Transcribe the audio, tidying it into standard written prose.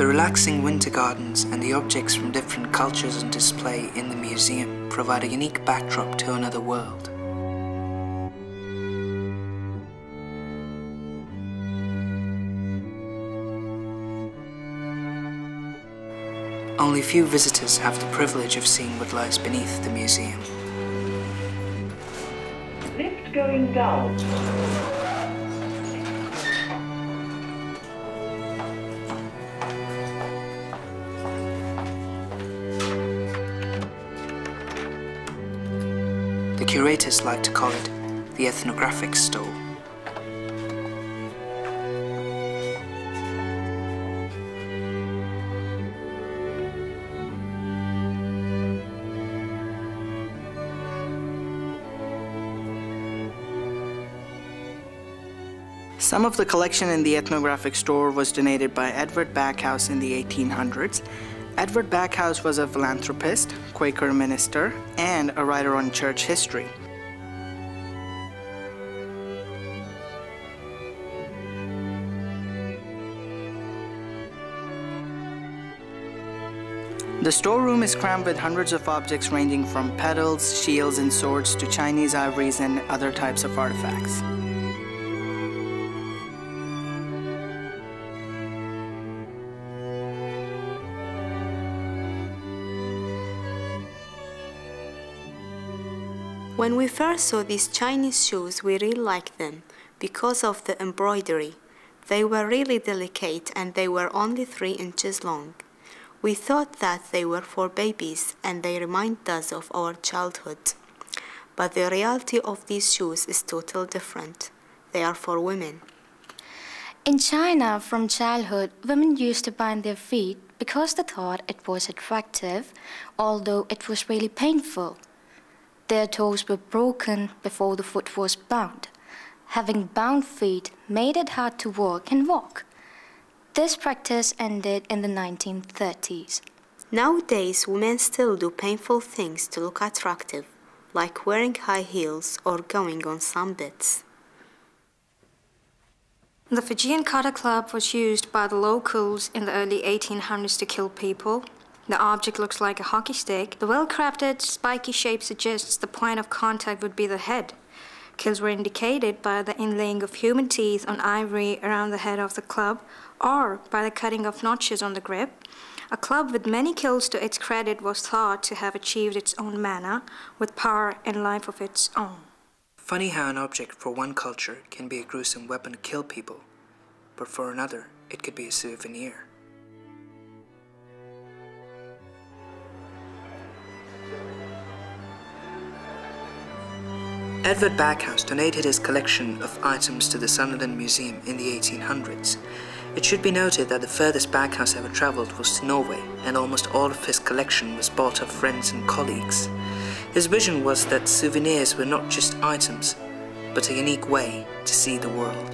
The relaxing winter gardens and the objects from different cultures on display in the museum provide a unique backdrop to another world. Only few visitors have the privilege of seeing what lies beneath the museum. Lift going down. The curators like to call it the ethnographic stole. Some of the collection in the ethnographic store was donated by Edward Backhouse in the 1800s. Edward Backhouse was a philanthropist, Quaker minister, and a writer on church history. The storeroom is crammed with hundreds of objects ranging from pedals, shields, and swords to Chinese ivories and other types of artifacts. When we first saw these Chinese shoes, we really liked them because of the embroidery. They were really delicate and they were only 3 inches long. We thought that they were for babies and they remind us of our childhood. But the reality of these shoes is totally different. They are for women. In China, from childhood, women used to bind their feet because they thought it was attractive, although it was really painful. Their toes were broken before the foot was bound. Having bound feet made it hard to walk and walk. This practice ended in the 1930s. Nowadays, women still do painful things to look attractive, like wearing high heels or going on sunbeds. The Fijian Kata Club was used by the locals in the early 1800s to kill people. The object looks like a hockey stick. The well-crafted, spiky shape suggests the point of contact would be the head. Kills were indicated by the inlaying of human teeth on ivory around the head of the club, or by the cutting of notches on the grip. A club with many kills to its credit was thought to have achieved its own mana, with power and life of its own. Funny how an object for one culture can be a gruesome weapon to kill people, but for another, it could be a souvenir. Edward Backhouse donated his collection of items to the Sunderland Museum in the 1800s. It should be noted that the furthest Backhouse ever travelled was to Norway, and almost all of his collection was bought off friends and colleagues. His vision was that souvenirs were not just items, but a unique way to see the world.